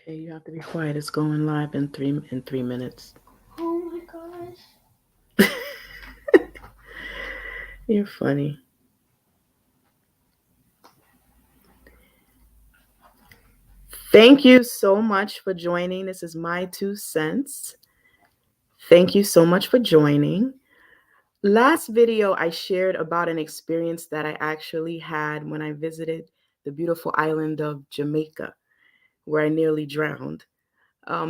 Okay, you have to be quiet. It's going live in 3 minutes. Oh my gosh. You're funny. Thank you so much for joining. This is my 2 cents. Thank you so much for joining. Last video, I shared about an experience that I actually had when I visited the beautiful island of Jamaica, where I nearly drowned.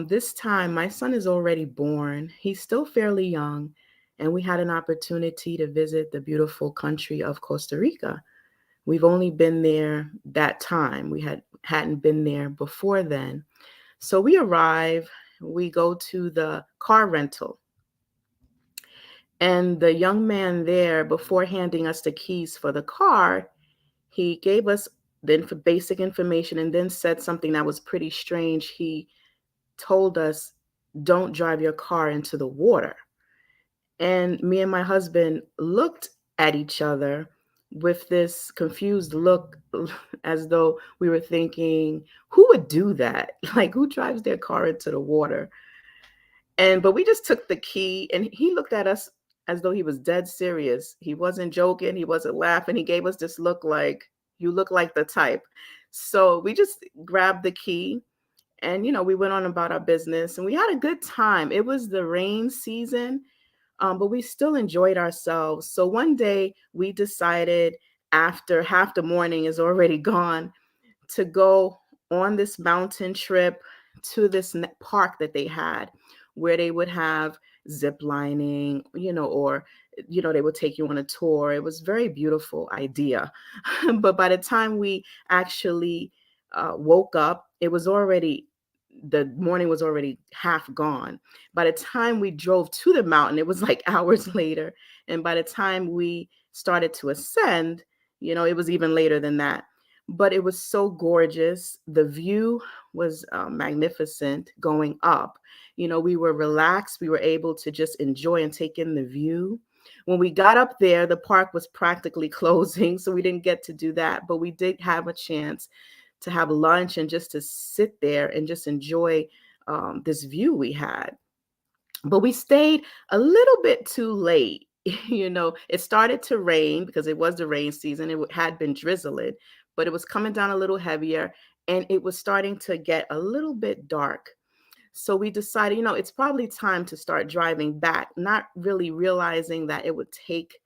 This time, my son is already born. He's still fairly young, and we had an opportunity to visit the beautiful country of Costa Rica. We've only been there that time. We hadn't been there before then. So we arrive, we go to the car rental, and the young man there, before handing us the keys for the car, he gave us the basic information and then said something that was pretty strange. He told us, "Don't drive your car into the water." And me and my husband looked at each other with this confused look, as though we were thinking, who would do that? Like, who drives their car into the water? But we just took the key, and he looked at us as though he was dead serious. He wasn't joking, he wasn't laughing. He gave us this look like, you look like the type. So we just grabbed the key, and we went on about our business, and we had a good time. It was the rain season, but we still enjoyed ourselves. So one day we decided, after half the morning is already gone, to go on this mountain trip to this park that they had, where they would have zip lining, or they would take you on a tour. It was a very beautiful idea. But by the time we actually woke up, the morning was already half gone. By the time we drove to the mountain, it was like hours later. And by the time we started to ascend, it was even later than that. But it was so gorgeous. The view was magnificent going up. We were relaxed. We were able to just enjoy and take in the view. When we got up there, the park was practically closing, so we didn't get to do that. But we did have a chance to have lunch and just to sit there and just enjoy this view we had. But we stayed a little bit too late. It started to rain because it was the rain season. It had been drizzling, but it was coming down a little heavier, and it was starting to get a little bit dark. So we decided, it's probably time to start driving back, not really realizing that it would take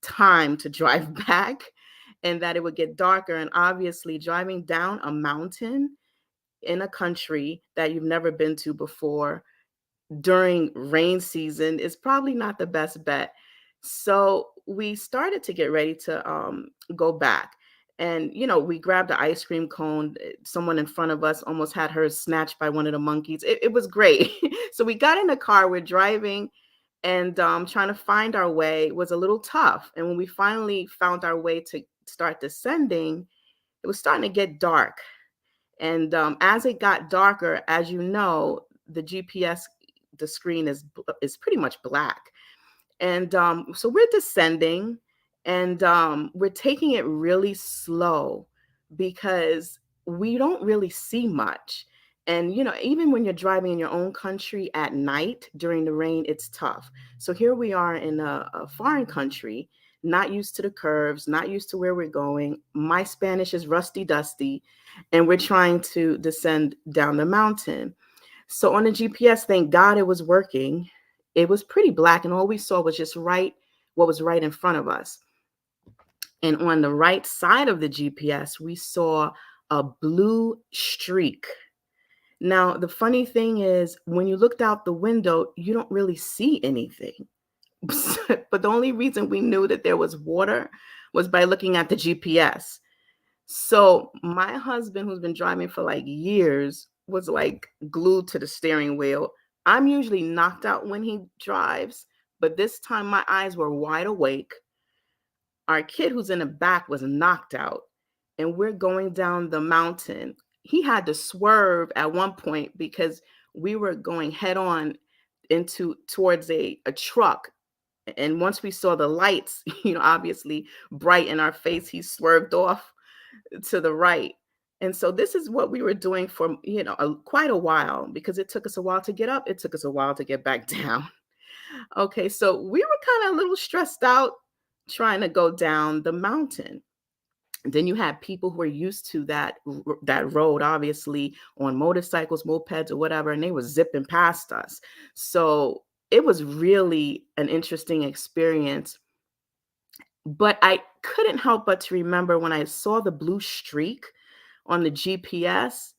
time to drive back and that it would get darker. And obviously, driving down a mountain in a country that you've never been to before during rain season is probably not the best bet. So we started to get ready to go back. And, we grabbed the ice cream cone. Someone in front of us almost had hers snatched by one of the monkeys. It was great. So we got in the car, we're driving, and trying to find our way was a little tough. And when we finally found our way to start descending, it was starting to get dark. And as it got darker, as you know, the GPS, the screen is pretty much black. And so we're descending, and we're taking it really slow because we don't really see much. And even when you're driving in your own country at night during the rain, it's tough. So here we are in a foreign country, not used to the curves, not used to where we're going. My Spanish is rusty dusty, and we're trying to descend down the mountain. So on the GPS, thank God it was working. It was pretty black, and all we saw was just what was right in front of us. And on the right side of the GPS, we saw a blue streak. Now, the funny thing is, when you looked out the window, you don't really see anything. But the only reason we knew that there was water was by looking at the GPS. So my husband, who's been driving for like years, was like glued to the steering wheel. I'm usually knocked out when he drives, but this time my eyes were wide awake. Our kid, who's in the back, was knocked out, and we're going down the mountain. He had to swerve at one point because we were going head on into towards a truck. And once we saw the lights, obviously bright in our face, he swerved off to the right. And so this is what we were doing for, quite a while, because it took us a while to get up. It took us a while to get back down. Okay, so we were kind of a little stressed out trying to go down the mountain. Then you had people who are used to that road, obviously on motorcycles, mopeds, or whatever, and they were zipping past us. So it was really an interesting experience. But I couldn't help but to remember when I saw the blue streak on the GPS,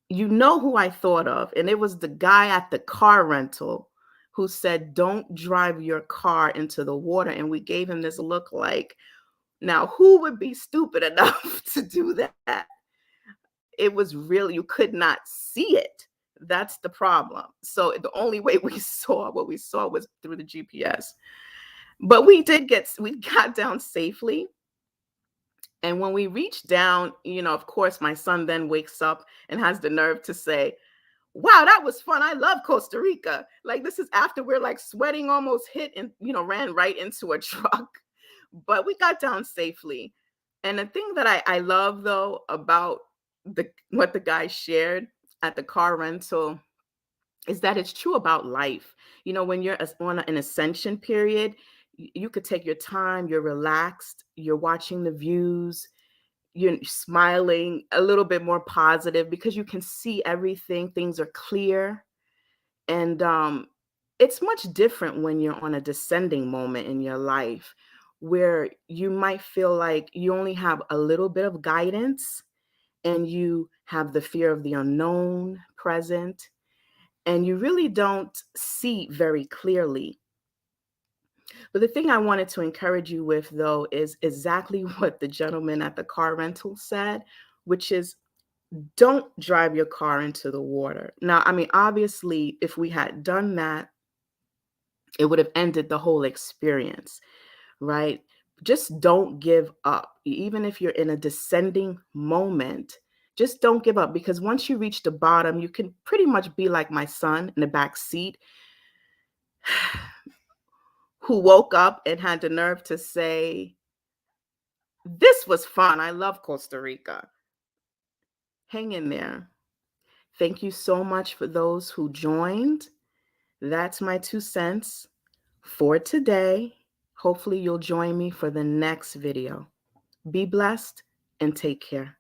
you know who I thought of, and it was the guy at the car rental who said, "Don't drive your car into the water." And we gave him this look like, now who would be stupid enough to do that? It was really, you could not see it. That's the problem. So the only way we saw what we saw was through the GPS. But we got down safely. And when we reached down, of course, my son then wakes up and has the nerve to say, "Wow, that was fun. I love Costa Rica." Like, this is after we're like sweating, almost hit and, ran right into a truck. But we got down safely. And the thing that I love, though, about what the guy shared at the car rental is that it's true about life. When you're on an ascension period, you could take your time, you're relaxed, you're watching the views, you're smiling, a little bit more positive because you can see everything, things are clear. And it's much different when you're on a descending moment in your life where you might feel like you only have a little bit of guidance and you have the fear of the unknown present, and you really don't see very clearly. But the thing I wanted to encourage you with, though, is exactly what the gentleman at the car rental said, which is, don't drive your car into the water. Now, I mean, obviously, if we had done that, it would have ended the whole experience, right? Just don't give up. Even if you're in a descending moment, just don't give up, because once you reach the bottom, you can pretty much be like my son in the back seat who woke up and had the nerve to say, "This was fun. I love Costa Rica." Hang in there. Thank you so much for those who joined. That's my 2 cents for today. Hopefully you'll join me for the next video. Be blessed and take care.